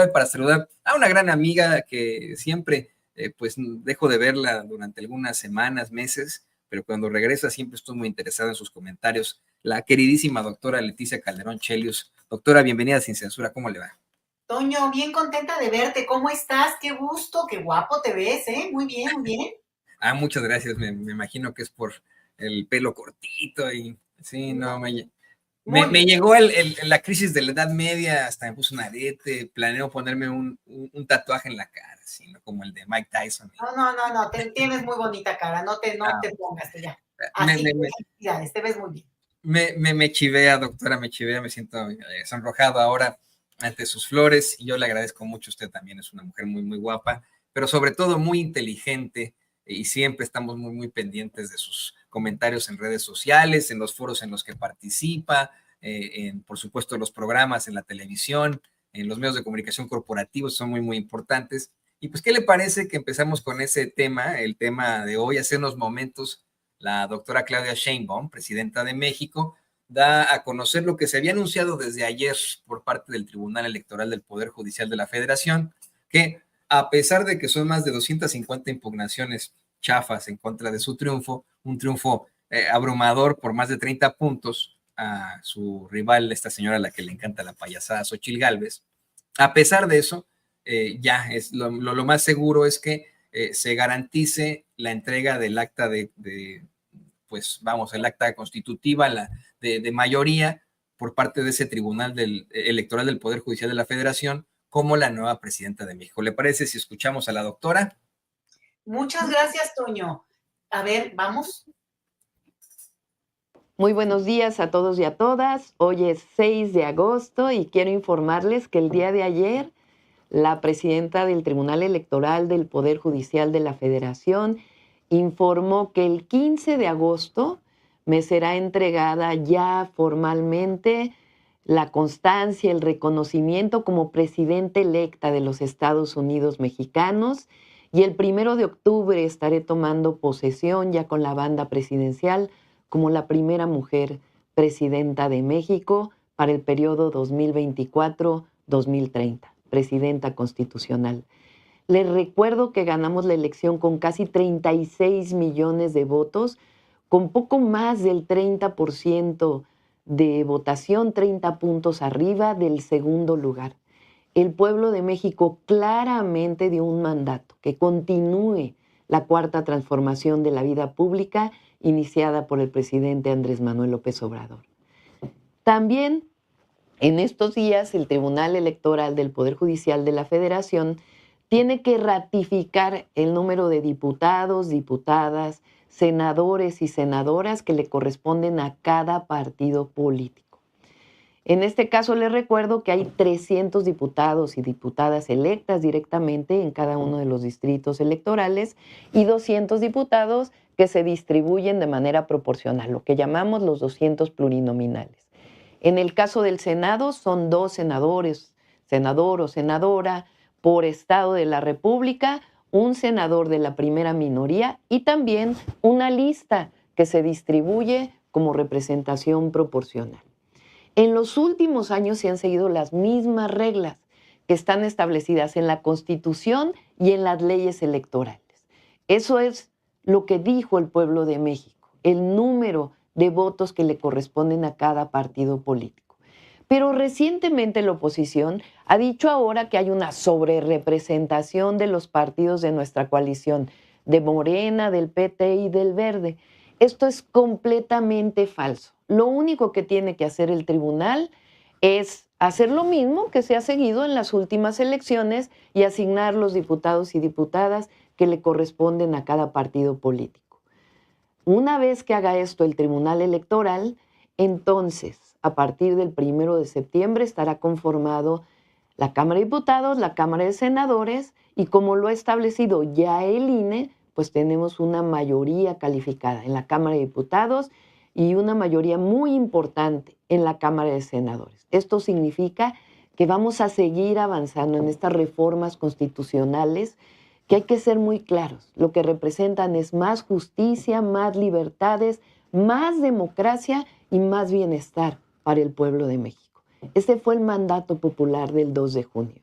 para saludar a una gran amiga que siempre, pues, dejo de verla durante algunas semanas, meses, pero cuando regresa siempre estoy muy interesado en sus comentarios. La queridísima doctora Leticia Calderón Chelius. Doctora, bienvenida a Sin Censura, ¿cómo le va? Toño, bien contenta de verte. ¿Cómo estás? Qué gusto, qué guapo te ves, ¿eh? Muy bien, muy bien. Muchas gracias. Me imagino que es por el pelo cortito y sí, no, Muy me bien. llegó la crisis de la Edad Media, hasta me puse un arete, planeo ponerme un tatuaje en la cara, ¿sí? ¿No? Como el de Mike Tyson. No, tienes muy bonita cara, no Ah, te pongas ya. me, Así me, que me, felicidades, te ves muy bien. me chivea, doctora, me chivea, me siento sonrojado ahora ante sus flores y yo le agradezco mucho. Usted también es una mujer muy, muy guapa, pero sobre todo muy inteligente y siempre estamos muy, muy pendientes de sus comentarios en redes sociales, en los foros en los que participa, por supuesto, los programas en la televisión, en los medios de comunicación corporativos son muy, muy importantes. Y pues, ¿qué le parece que empezamos con ese tema, el tema de hoy? Hace unos momentos la doctora Claudia Sheinbaum, presidenta de México, da a conocer lo que se había anunciado desde ayer por parte del Tribunal Electoral del Poder Judicial de la Federación, que a pesar de que son más de 250 impugnaciones chafas en contra de su triunfo, un triunfo abrumador por más de 30 puntos a su rival, esta señora a la que le encanta la payasada, Xochitl Gálvez, a pesar de eso, ya es lo más seguro es que se garantice la entrega del acta pues vamos, el acta constitutiva de mayoría por parte de ese Tribunal Electoral del Poder Judicial de la Federación como la nueva presidenta de México. ¿Le parece si escuchamos a la doctora? Muchas gracias, Toño. A ver, vamos. Muy buenos días a todos y a todas. Hoy es 6 de agosto y quiero informarles que el día de ayer la presidenta del Tribunal Electoral del Poder Judicial de la Federación informó que el 15 de agosto me será entregada ya formalmente la constancia, el reconocimiento como presidenta electa de los Estados Unidos mexicanos, y el 1 de octubre estaré tomando posesión ya con la banda presidencial como la primera mujer presidenta de México para el periodo 2024-2030, presidenta constitucional. Les recuerdo que ganamos la elección con casi 36 millones de votos, con poco más del 30% de votación, 30 puntos arriba del segundo lugar. El pueblo de México claramente dio un mandato que continúe la cuarta transformación de la vida pública iniciada por el presidente Andrés Manuel López Obrador. También en estos días el Tribunal Electoral del Poder Judicial de la Federación tiene que ratificar el número de diputados, diputadas, senadores y senadoras que le corresponden a cada partido político. En este caso les recuerdo que hay 300 diputados y diputadas electas directamente en cada uno de los distritos electorales y 200 diputados que se distribuyen de manera proporcional, lo que llamamos los 200 plurinominales. En el caso del Senado son 2 senadores, senador o senadora por estado de la República, un senador de la primera minoría y también una lista que se distribuye como representación proporcional. En los últimos años se han seguido las mismas reglas que están establecidas en la Constitución y en las leyes electorales. Eso es lo que dijo el pueblo de México, el número de votos que le corresponden a cada partido político. Pero recientemente la oposición ha dicho ahora que hay una sobrerepresentación de los partidos de nuestra coalición, de Morena, del PT y del Verde. Esto es completamente falso. Lo único que tiene que hacer el tribunal es hacer lo mismo que se ha seguido en las últimas elecciones y asignar los diputados y diputadas que le corresponden a cada partido político. Una vez que haga esto el Tribunal Electoral, entonces, a partir del 1 de septiembre estará conformado la Cámara de Diputados, la Cámara de Senadores, y como lo ha establecido ya el INE, pues tenemos una mayoría calificada en la Cámara de Diputados y una mayoría muy importante en la Cámara de Senadores. Esto significa que vamos a seguir avanzando en estas reformas constitucionales que hay que ser muy claros. Lo que representan es más justicia, más libertades, más democracia y más bienestar para el pueblo de México. Este fue el mandato popular del 2 de junio.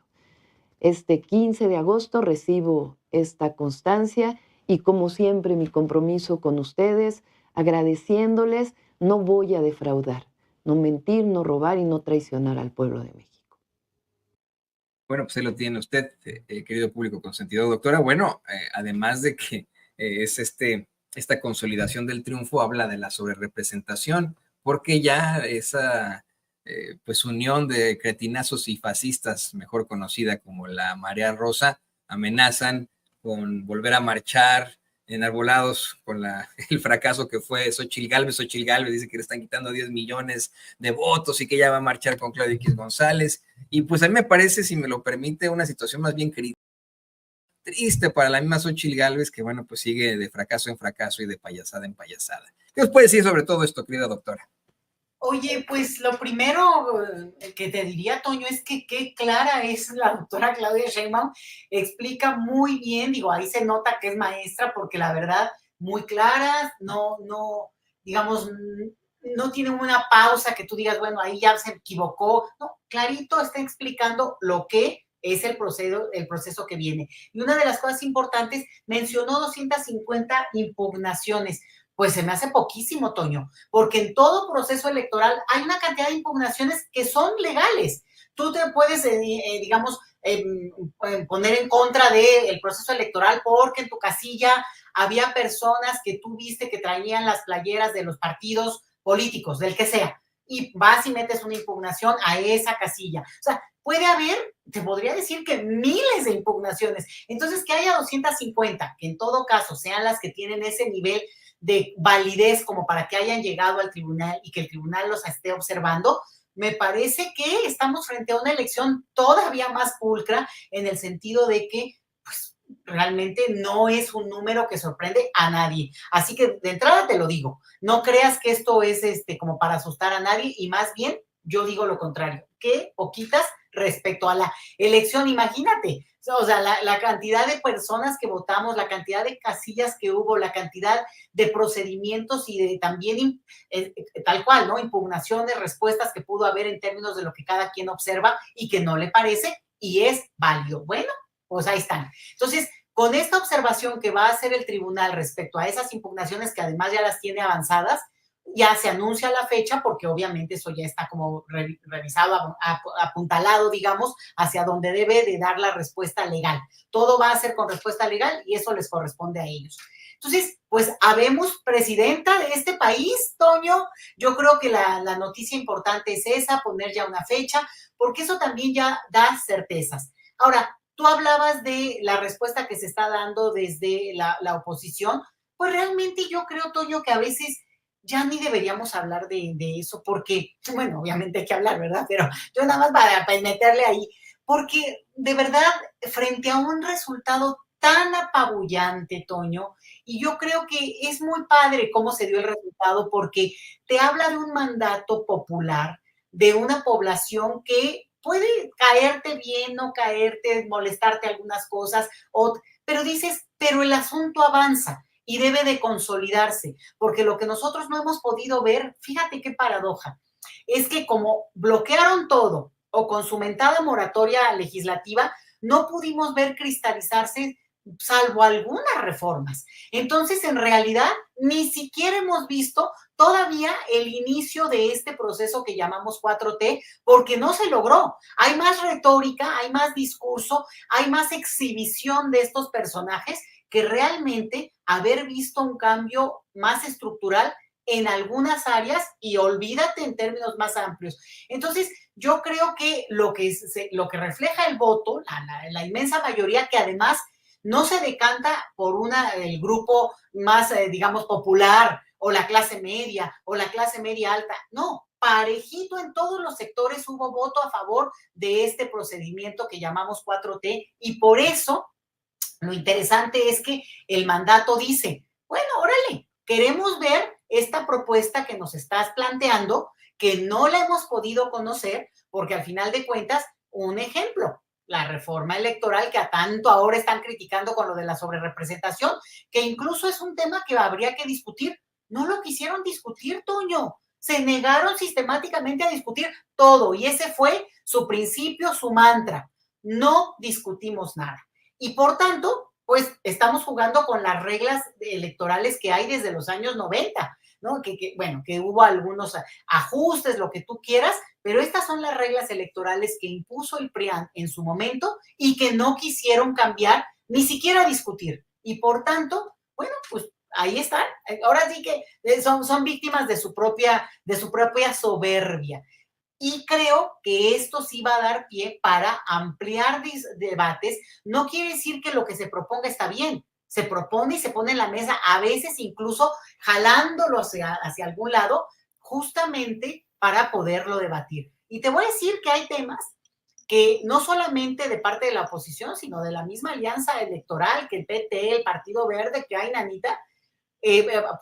Este 15 de agosto recibo esta constancia y como siempre mi compromiso con ustedes, agradeciéndoles, no voy a defraudar, no mentir, no robar y no traicionar al pueblo de México. Bueno, pues ahí lo tiene usted, querido público consentido, doctora. Bueno, además de que es esta consolidación del triunfo, habla de la sobrerepresentación, porque ya esa pues unión de cretinazos y fascistas, mejor conocida como la Marea Rosa, amenazan con volver a marchar enarbolados con el fracaso que fue Xochitl Gálvez. Xochitl Gálvez dice que le están quitando 10 millones de votos y que ella va a marchar con Claudio X González. Y pues a mí me parece, si me lo permite, una situación más bien triste para la misma Xochitl Gálvez, que bueno, pues sigue de fracaso en fracaso y de payasada en payasada. ¿Qué os puede decir sobre todo esto, querida doctora? Oye, pues lo primero que te diría, Toño, es que qué clara es la doctora Claudia Sheinbaum, explica muy bien, digo, ahí se nota que es maestra, porque la verdad, muy clara, digamos, no tiene una pausa que tú digas, bueno, ahí ya se equivocó, no, clarito está explicando lo que es el proceso que viene. Y una de las cosas importantes, mencionó 250 impugnaciones. Pues se me hace poquísimo, Toño, porque en todo proceso electoral hay una cantidad de impugnaciones que son legales. Tú te puedes, digamos, poner en contra del proceso electoral porque en tu casilla había personas que tú viste que traían las playeras de los partidos políticos, del que sea, y vas y metes una impugnación a esa casilla. O sea, puede haber, te podría decir que miles de impugnaciones. Entonces, que haya 250, que en todo caso sean las que tienen ese nivel de validez como para que hayan llegado al tribunal y que el tribunal los esté observando, me parece que estamos frente a una elección todavía más pulcra en el sentido de que pues, realmente no es un número que sorprende a nadie. Así que de entrada te lo digo, no creas que esto es como para asustar a nadie y más bien yo digo lo contrario, que poquitas respecto a la elección, imagínate, o sea, la cantidad de personas que votamos, la cantidad de casillas que hubo, la cantidad de procedimientos y de también tal cual, ¿no? Impugnaciones, respuestas que pudo haber en términos de lo que cada quien observa y que no le parece y es válido. Bueno, pues ahí están. Entonces, con esta observación que va a hacer el tribunal respecto a esas impugnaciones que además ya las tiene avanzadas, ya se anuncia la fecha porque obviamente eso ya está como revisado, apuntalado, digamos, hacia donde debe de dar la respuesta legal. Todo va a ser con respuesta legal y eso les corresponde a ellos. Entonces, pues habemos presidenta de este país, Toño. Yo creo que la noticia importante es esa, poner ya una fecha, porque eso también ya da certezas. Ahora, tú hablabas de la respuesta que se está dando desde la oposición. Pues realmente yo creo, Toño, que a veces ya ni deberíamos hablar de eso, porque, bueno, obviamente hay que hablar, ¿verdad? Pero yo nada más para meterle ahí, porque de verdad, frente a un resultado tan apabullante, Toño, y yo creo que es muy padre cómo se dio el resultado, porque te habla de un mandato popular, de una población que puede caerte bien, no caerte, molestarte algunas cosas, pero dices, pero el asunto avanza y debe de consolidarse, porque lo que nosotros no hemos podido ver, fíjate qué paradoja, es que como bloquearon todo o con su mentada moratoria legislativa, no pudimos ver cristalizarse salvo algunas reformas. Entonces, en realidad, ni siquiera hemos visto todavía el inicio de este proceso que llamamos 4T, porque no se logró. Hay más retórica, hay más discurso, hay más exhibición de estos personajes que realmente haber visto un cambio más estructural en algunas áreas y olvídate en términos más amplios. Entonces, yo creo que lo que refleja el voto, la inmensa mayoría, que además no se decanta por el grupo más, digamos, popular o la clase media alta, no, parejito en todos los sectores hubo voto a favor de este procedimiento que llamamos 4T y por eso lo interesante es que el mandato dice, bueno, órale, queremos ver esta propuesta que nos estás planteando, que no la hemos podido conocer, porque al final de cuentas, un ejemplo, la reforma electoral que a tanto ahora están criticando con lo de la sobrerepresentación, que incluso es un tema que habría que discutir. No lo quisieron discutir, Toño. Se negaron sistemáticamente a discutir todo y ese fue su principio, su mantra. no discutimos nada. Y por tanto, pues estamos jugando con las reglas electorales que hay desde los años 90, ¿no? Bueno, que hubo algunos ajustes, lo que tú quieras, pero estas son las reglas electorales que impuso el PRIAN en su momento y que no quisieron cambiar, ni siquiera discutir. Y por tanto, bueno, pues ahí están. Ahora sí que son víctimas de su propia soberbia. Y creo que esto sí va a dar pie para ampliar debates. No quiere decir que lo que se proponga está bien. Se propone y se pone en la mesa, a veces incluso jalándolo hacia algún lado, justamente para poderlo debatir. Y te voy a decir que hay temas que no solamente de parte de la oposición, sino de la misma alianza electoral, que el PT, el Partido Verde, que hay, Nanita,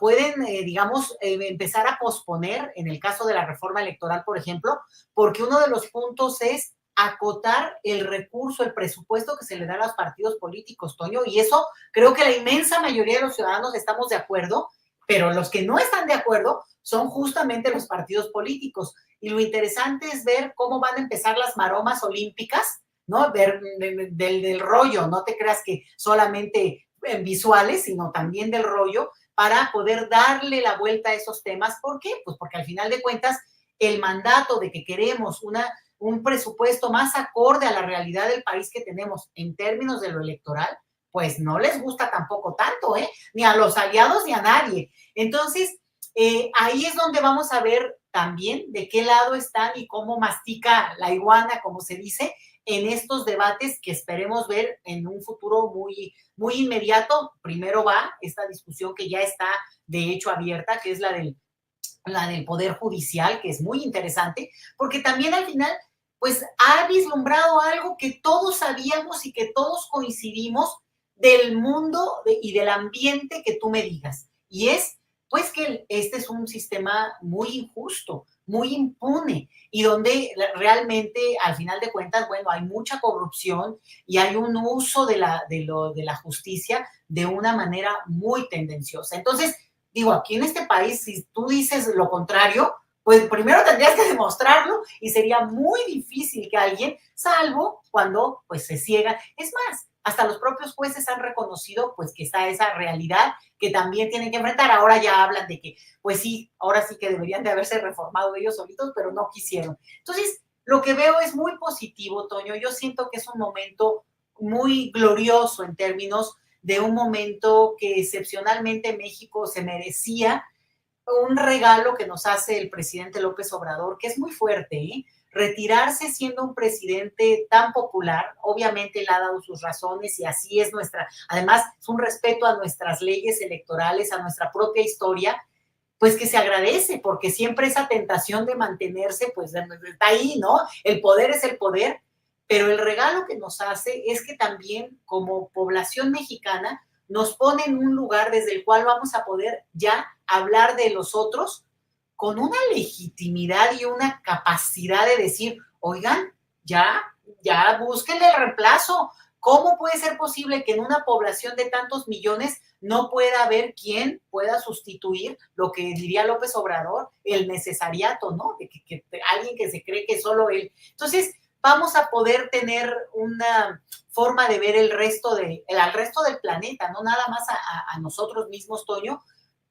pueden, digamos, empezar a posponer, en el caso de la reforma electoral, por ejemplo, porque uno de los puntos es acotar el recurso, el presupuesto que se le da a los partidos políticos, Toño, y eso creo que la inmensa mayoría de los ciudadanos estamos de acuerdo, pero los que no están de acuerdo son justamente los partidos políticos. Y lo interesante es ver cómo van a empezar las maromas olímpicas, ¿no? Del rollo, no te creas que solamente visuales, sino también del rollo, para poder darle la vuelta a esos temas. ¿Por qué? Pues porque al final de cuentas, el mandato de que queremos un presupuesto más acorde a la realidad del país que tenemos en términos de lo electoral, pues no les gusta tampoco tanto, ni a los aliados ni a nadie. Entonces, ahí es donde vamos a ver también de qué lado están y cómo mastica la iguana, como se dice, en estos debates que esperemos ver en un futuro muy, muy inmediato. Primero va esta discusión que ya está de hecho abierta, que es la del Poder Judicial, que es muy interesante, porque también al final, pues ha vislumbrado algo que todos sabíamos y que todos coincidimos del mundo y del ambiente que tú me digas, y es pues que este es un sistema muy injusto, muy impune, y donde realmente, al final de cuentas, bueno, hay mucha corrupción y hay un uso de la justicia de una manera muy tendenciosa. Entonces, digo, aquí en este país, si tú dices lo contrario, pues primero tendrías que demostrarlo y sería muy difícil que alguien, salvo cuando pues se ciega. Es más, hasta los propios jueces han reconocido pues que está esa realidad que también tienen que enfrentar. Ahora ya hablan de que, pues sí, ahora sí que deberían de haberse reformado ellos solitos, pero no quisieron. Entonces, lo que veo es muy positivo, Toño. Yo siento que es un momento muy glorioso en términos de un momento que excepcionalmente México se merecía, un regalo que nos hace el presidente López Obrador, que es muy fuerte, ¿eh? Retirarse siendo un presidente tan popular, obviamente le ha dado sus razones y así es además es un respeto a nuestras leyes electorales, a nuestra propia historia, pues que se agradece, porque siempre esa tentación de mantenerse, pues está ahí, ¿no? El poder es el poder, pero el regalo que nos hace es que también como población mexicana nos pone en un lugar desde el cual vamos a poder ya hablar de los otros con una legitimidad y una capacidad de decir, oigan, ya búsquenle el reemplazo. ¿Cómo puede ser posible que en una población de tantos millones no pueda haber quien pueda sustituir lo que diría López Obrador, el necesariato, ¿no? De que alguien que se cree que solo él. Entonces, vamos a poder tener una forma de ver al resto del planeta, no nada más a nosotros mismos, Toño,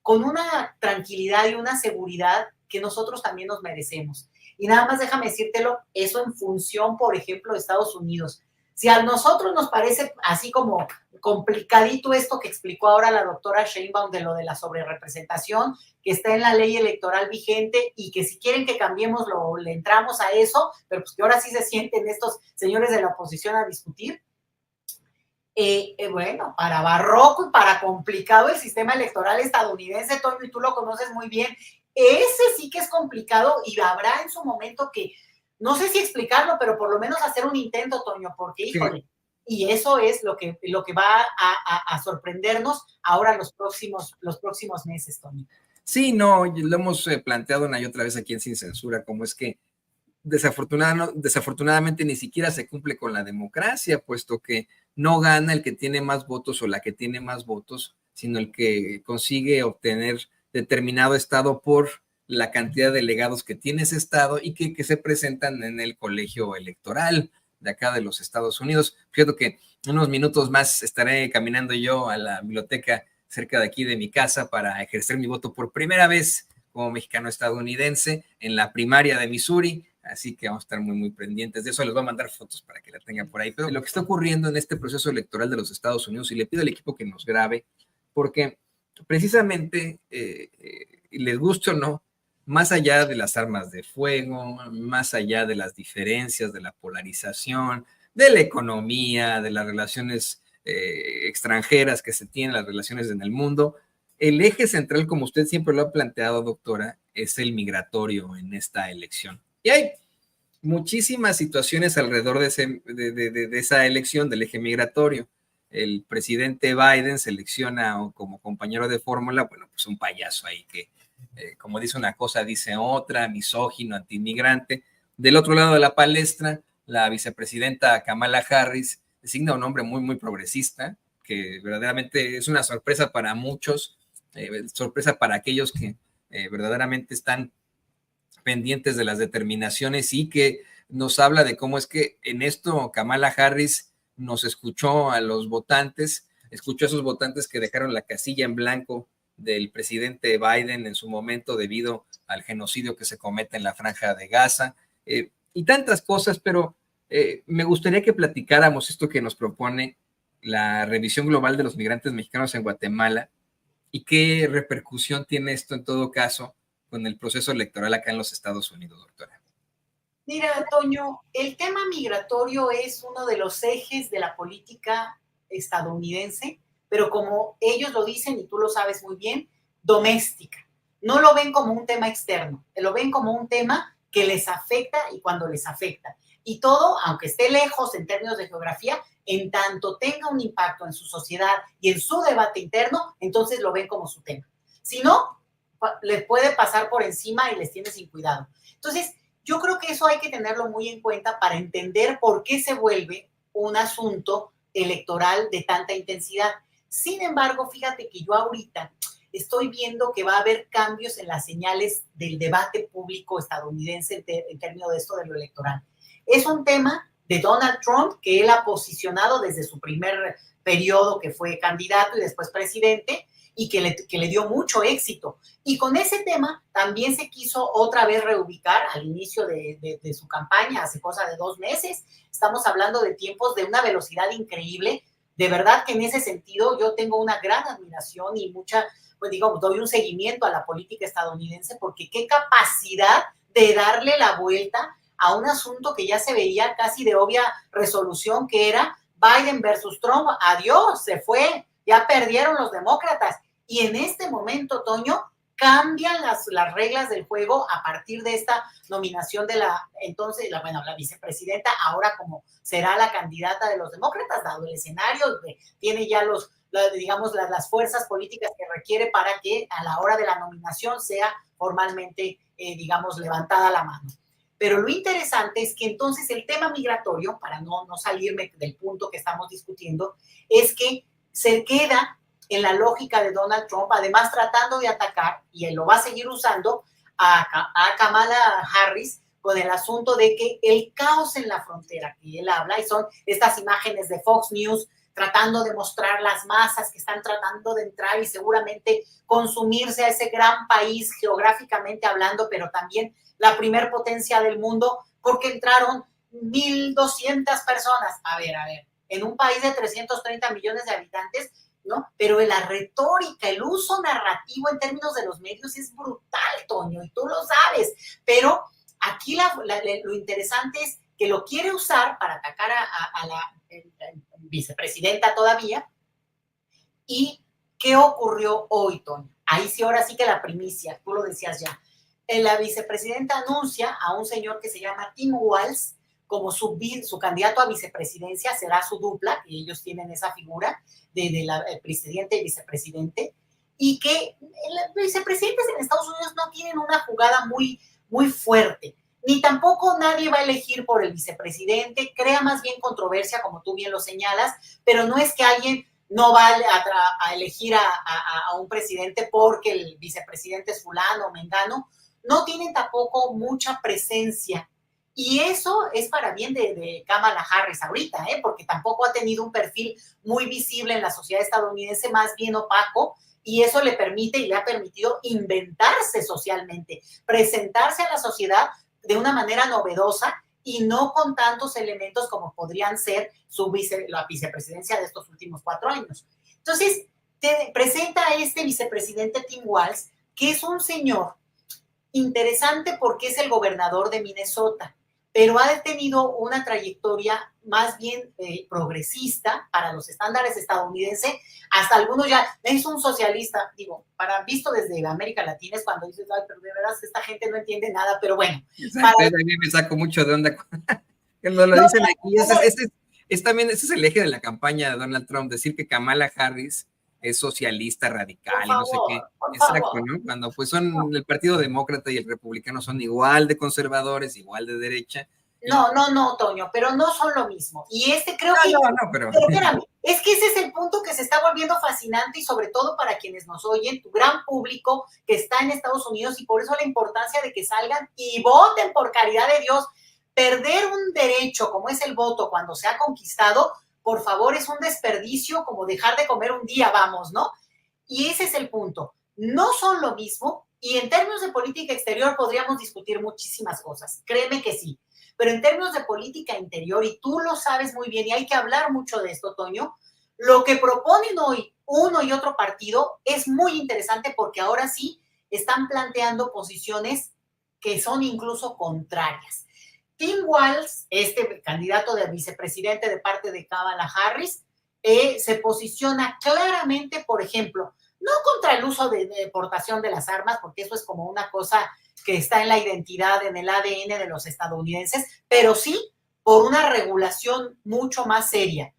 con una tranquilidad y una seguridad que nosotros también nos merecemos. Y nada más déjame decírtelo, eso en función, por ejemplo, de Estados Unidos. Si a nosotros nos parece así como complicadito esto que explicó ahora la doctora Sheinbaum de lo de la sobrerepresentación, que está en la ley electoral vigente y que si quieren que cambiemos le entramos a eso, pero pues que ahora sí se sienten estos señores de la oposición a discutir. Bueno, para barroco y para complicado el sistema electoral estadounidense, Toño, y tú lo conoces muy bien, ese sí que es complicado y habrá en su momento que, no sé si explicarlo, pero por lo menos hacer un intento, Toño, porque híjole, sí. Y eso es lo que va a sorprendernos ahora los próximos meses, Toño. Sí, no, lo hemos planteado una y otra vez aquí en Sin Censura, como es que desafortunadamente ni siquiera se cumple con la democracia, puesto que no gana el que tiene más votos o la que tiene más votos, sino el que consigue obtener determinado estado por la cantidad de delegados que tiene ese estado y que se presentan en el colegio electoral. de acá de los Estados Unidos. Fíjate que en unos minutos más estaré caminando yo a la biblioteca cerca de aquí de mi casa para ejercer mi voto por primera vez como mexicano estadounidense en la primaria de Missouri, así que vamos a estar muy, muy pendientes de eso. Les voy a mandar fotos para que la tengan por ahí. Pero lo que está ocurriendo en este proceso electoral de los Estados Unidos, y le pido al equipo que nos grabe, porque precisamente, les guste o no, más allá de las armas de fuego, más allá de las diferencias, de la polarización, de la economía, de las relaciones extranjeras que se tienen, las relaciones en el mundo, el eje central, como usted siempre lo ha planteado, doctora, es el migratorio en esta elección. Y hay muchísimas situaciones alrededor de esa elección, del eje migratorio. El presidente Biden selecciona como compañero de fórmula, bueno, pues un payaso ahí que, como dice una cosa, dice otra, misógino, antiinmigrante. Del otro lado de la palestra, la vicepresidenta Kamala Harris designa un hombre muy, muy progresista, que verdaderamente es una sorpresa para muchos, sorpresa para aquellos que verdaderamente están pendientes de las determinaciones y que nos habla de cómo es que en esto Kamala Harris nos escuchó a los votantes, escuchó a esos votantes que dejaron la casilla en blanco del presidente Biden en su momento debido al genocidio que se comete en la Franja de Gaza, y tantas cosas, pero me gustaría que platicáramos esto que nos propone la revisión global de los migrantes mexicanos en Guatemala y qué repercusión tiene esto en todo caso con el proceso electoral acá en los Estados Unidos, doctora. Mira, Toño, el tema migratorio es uno de los ejes de la política estadounidense, pero como ellos lo dicen, y tú lo sabes muy bien, doméstica. No lo ven como un tema externo, lo ven como un tema que les afecta y cuando les afecta. Y todo, aunque esté lejos en términos de geografía, en tanto tenga un impacto en su sociedad y en su debate interno, entonces lo ven como su tema. Si no, les puede pasar por encima y les tiene sin cuidado. Entonces, yo creo que eso hay que tenerlo muy en cuenta para entender por qué se vuelve un asunto electoral de tanta intensidad. Sin embargo, fíjate que yo ahorita estoy viendo que va a haber cambios en las señales del debate público estadounidense en términos de esto de lo electoral. Es un tema de Donald Trump que él ha posicionado desde su primer periodo que fue candidato y después presidente, y que le dio mucho éxito. Y con ese tema también se quiso otra vez reubicar al inicio de su campaña, hace cosa de 2 meses. Estamos hablando de tiempos de una velocidad increíble. De verdad que en ese sentido yo tengo una gran admiración y mucha, pues digo, doy un seguimiento a la política estadounidense porque qué capacidad de darle la vuelta a un asunto que ya se veía casi de obvia resolución, que era Biden versus Trump. Adiós, se fue. Ya perdieron los demócratas. Y en este momento, Toño, cambian las reglas del juego a partir de esta nominación de la vicepresidenta, ahora como será la candidata de los demócratas, dado el escenario, tiene ya las fuerzas políticas que requiere para que a la hora de la nominación sea formalmente, levantada la mano. Pero lo interesante es que entonces el tema migratorio, para no salirme del punto que estamos discutiendo, es que se queda en la lógica de Donald Trump, además tratando de atacar, y él lo va a seguir usando, a Kamala Harris con el asunto de que el caos en la frontera que él habla, y son estas imágenes de Fox News tratando de mostrar las masas que están tratando de entrar y seguramente consumirse a ese gran país geográficamente hablando, pero también la primer potencia del mundo, porque entraron 1,200 personas. A ver, en un país de 330 millones de habitantes, ¿no? Pero la retórica, el uso narrativo en términos de los medios es brutal, Toño, y tú lo sabes. Pero aquí lo interesante es que lo quiere usar para atacar a la vicepresidenta todavía. ¿Y qué ocurrió hoy, Toño? Ahí sí, ahora sí que la primicia, tú lo decías ya. La vicepresidenta anuncia a un señor que se llama Tim Walz como su candidato a vicepresidencia, será su dupla, y ellos tienen esa figura de presidente y vicepresidente, y que los vicepresidentes en Estados Unidos no tienen una jugada muy, muy fuerte, ni tampoco nadie va a elegir por el vicepresidente, crea más bien controversia, como tú bien lo señalas, pero no es que alguien no va a elegir a un presidente porque el vicepresidente es fulano o mengano. No tienen tampoco mucha presencia Y eso es para bien de Kamala Harris ahorita, porque tampoco ha tenido un perfil muy visible en la sociedad estadounidense, más bien opaco, y eso le permite y le ha permitido inventarse socialmente, presentarse a la sociedad de una manera novedosa y no con tantos elementos como podrían ser la vicepresidencia de estos últimos 4 años. Entonces, te presenta a este vicepresidente Tim Walz, que es un señor interesante porque es el gobernador de Minnesota, pero ha tenido una trayectoria más bien progresista para los estándares estadounidenses. Hasta algunos ya, es un socialista, digo, visto desde América Latina es cuando dices, ay, pero de verdad esta gente no entiende nada, pero bueno. Exacto, a mí me saco mucho de onda cuando lo dicen aquí. Ese es el eje de la campaña de Donald Trump, decir que Kamala Harris es socialista radical y no sé qué. Exacto, ¿no? Cuando pues son el Partido Demócrata y el Republicano son igual de conservadores, igual de derecha. No, Toño, pero no son lo mismo. Y creo que... pero espérame, es que ese es el punto que se está volviendo fascinante y sobre todo para quienes nos oyen, tu gran público que está en Estados Unidos, y por eso la importancia de que salgan y voten, por caridad de Dios. Perder un derecho como es el voto cuando se ha conquistado, por favor, es un desperdicio como dejar de comer un día, vamos, ¿no? Y ese es el punto. No son lo mismo, y en términos de política exterior podríamos discutir muchísimas cosas, créeme que sí. Pero en términos de política interior, y tú lo sabes muy bien, y hay que hablar mucho de esto, Toño, lo que proponen hoy uno y otro partido es muy interesante porque ahora sí están planteando posiciones que son incluso contrarias. Tim Walz, este candidato de vicepresidente de parte de Kamala Harris, se posiciona claramente, por ejemplo, no contra el uso de deportación de las armas, porque eso es como una cosa que está en la identidad, en el ADN de los estadounidenses, pero sí por una regulación mucho más seria.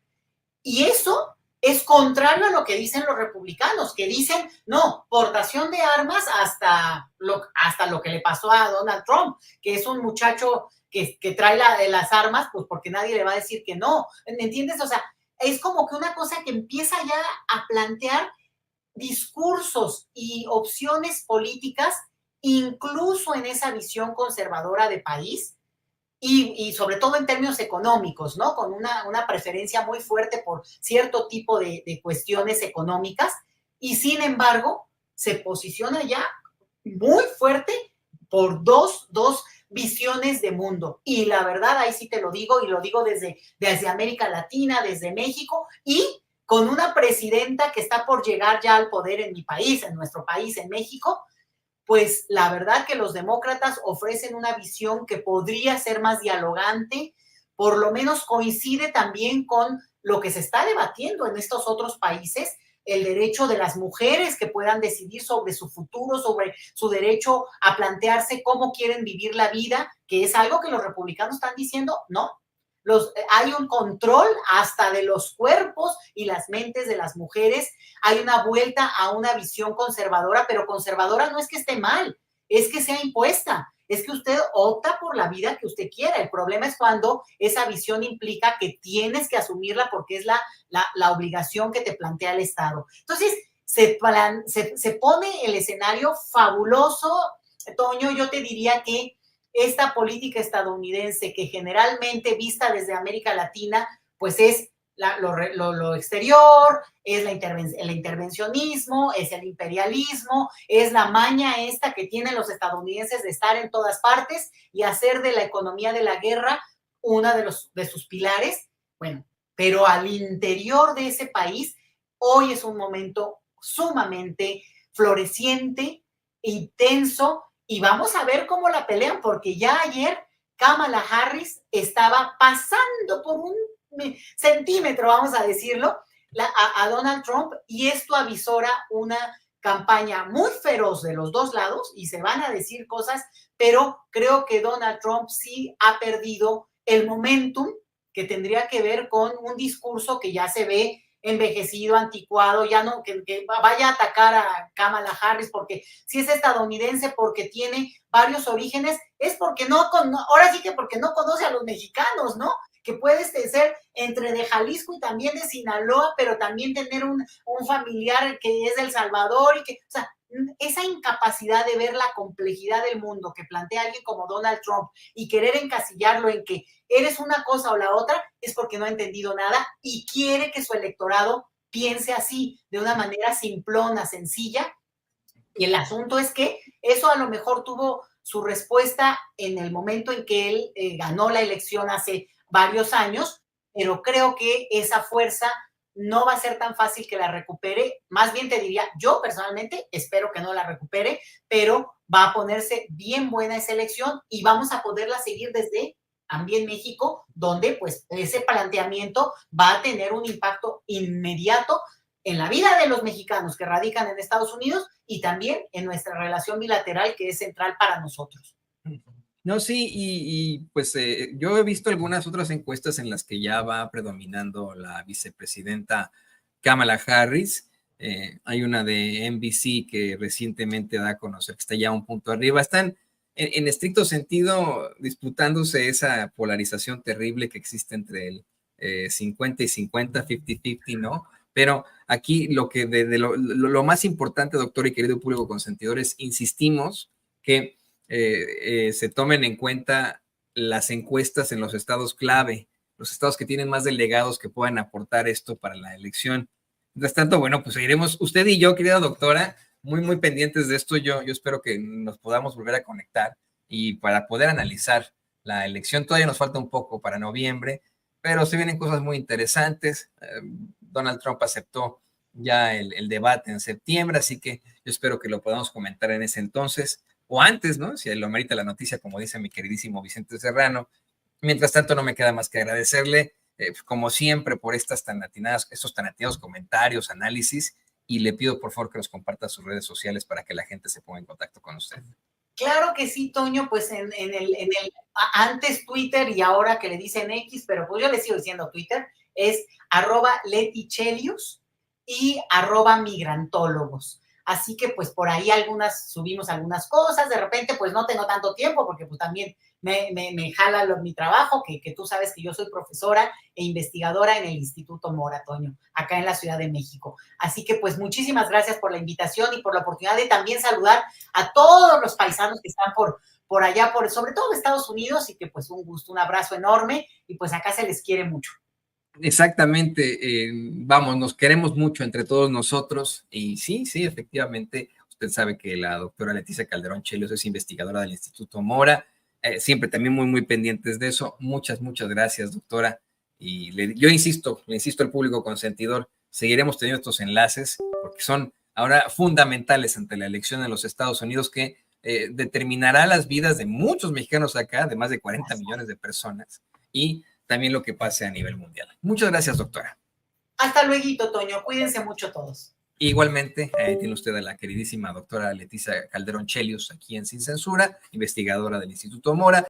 Y eso es contrario a lo que dicen los republicanos, que dicen, no, portación de armas hasta lo que le pasó a Donald Trump, que es un muchacho que trae las armas, pues porque nadie le va a decir que no, ¿me entiendes? O sea, es como que una cosa que empieza ya a plantear discursos y opciones políticas, incluso en esa visión conservadora de país, y sobre todo en términos económicos, ¿no? Con una preferencia muy fuerte por cierto tipo de cuestiones económicas, y sin embargo se posiciona ya muy fuerte por dos visiones de mundo. Y la verdad, ahí sí te lo digo, y lo digo desde América Latina, desde México, y con una presidenta que está por llegar ya al poder en mi país, en nuestro país, en México, pues la verdad que los demócratas ofrecen una visión que podría ser más dialogante, por lo menos coincide también con lo que se está debatiendo en estos otros países, el derecho de las mujeres que puedan decidir sobre su futuro, sobre su derecho a plantearse cómo quieren vivir la vida, que es algo que los republicanos están diciendo, no. Hay un control hasta de los cuerpos y las mentes de las mujeres. Hay una vuelta a una visión conservadora, pero conservadora no es que esté mal, es que sea impuesta. Es que usted opta por la vida que usted quiera. El problema es cuando esa visión implica que tienes que asumirla porque es la obligación que te plantea el Estado. Entonces, se pone el escenario fabuloso. Toño, yo te diría que esta política estadounidense que generalmente vista desde América Latina, pues es lo exterior, es el intervencionismo, es el imperialismo, es la maña esta que tienen los estadounidenses de estar en todas partes y hacer de la economía de la guerra una de sus pilares. Bueno, pero al interior de ese país, hoy es un momento sumamente floreciente, intenso, y vamos a ver cómo la pelean, porque ya ayer Kamala Harris estaba pasando por un centímetro, vamos a decirlo, a Donald Trump, y esto avisora una campaña muy feroz de los dos lados, y se van a decir cosas, pero creo que Donald Trump sí ha perdido el momentum que tendría que ver con un discurso que ya se ve envejecido, anticuado, ya no, que vaya a atacar a Kamala Harris, porque si es estadounidense, porque tiene varios orígenes, es porque ahora sí que porque no conoce a los mexicanos, ¿no? Que puedes ser entre de Jalisco y también de Sinaloa, pero también tener un familiar que es de El Salvador, y que, o sea, esa incapacidad de ver la complejidad del mundo que plantea alguien como Donald Trump y querer encasillarlo en que eres una cosa o la otra, es porque no ha entendido nada y quiere que su electorado piense así, de una manera simplona, sencilla. Y el asunto es que eso a lo mejor tuvo su respuesta en el momento en que él ganó la elección hace varios años, pero creo que esa fuerza no va a ser tan fácil que la recupere. Más bien te diría, yo personalmente espero que no la recupere, pero va a ponerse bien buena esa elección y vamos a poderla seguir desde también México, donde pues ese planteamiento va a tener un impacto inmediato en la vida de los mexicanos que radican en Estados Unidos y también en nuestra relación bilateral que es central para nosotros. No, sí, pues yo he visto algunas otras encuestas en las que ya va predominando la vicepresidenta Kamala Harris. Hay una de NBC que recientemente da a conocer que está ya un punto arriba. Están en estricto sentido disputándose esa polarización terrible que existe entre el 50 y 50, 50-50, ¿no? Pero aquí lo que lo más importante, doctor y querido público consentidor, es insistimos que se tomen en cuenta las encuestas en los estados clave, los estados que tienen más delegados que puedan aportar esto para la elección. Mientras tanto, bueno, pues seguiremos usted y yo, querida doctora, muy pendientes de esto. Yo espero que nos podamos volver a conectar y para poder analizar la elección. Todavía nos falta un poco para noviembre, pero se vienen cosas muy interesantes. Donald Trump aceptó ya el debate en septiembre, así que yo espero que lo podamos comentar en ese entonces o antes, ¿no? Si lo merita la noticia, como dice mi queridísimo Vicente Serrano. Mientras tanto, no me queda más que agradecerle, como siempre, por estos tan atinados comentarios, análisis, y le pido por favor que nos comparta sus redes sociales para que la gente se ponga en contacto con usted. Claro que sí, Toño, pues en el antes Twitter y ahora que le dicen X, pero pues yo le sigo diciendo Twitter, es @letichelius y @migrantólogos. Así que pues por ahí subimos algunas cosas, de repente pues no tengo tanto tiempo porque pues también me jala mi trabajo, que tú sabes que yo soy profesora e investigadora en el Instituto Mora, Toño, acá en la Ciudad de México. Así que pues muchísimas gracias por la invitación y por la oportunidad de también saludar a todos los paisanos que están por allá, sobre todo Estados Unidos, y que pues un gusto, un abrazo enorme y pues acá se les quiere mucho. Exactamente, vamos, nos queremos mucho entre todos nosotros y sí, efectivamente, usted sabe que la doctora Leticia Calderón Chelios es investigadora del Instituto Mora, siempre también muy pendientes de eso. Muchas gracias, doctora, y yo insisto, le insisto al público consentidor, seguiremos teniendo estos enlaces porque son ahora fundamentales ante la elección en los Estados Unidos que determinará las vidas de muchos mexicanos acá, de más de 40 millones de personas, y también lo que pase a nivel mundial. Muchas gracias, doctora. Hasta luego, Toño. Cuídense mucho todos. Igualmente, tiene usted a la queridísima doctora Leticia Calderón Chelios aquí en Sin Censura, investigadora del Instituto Mora.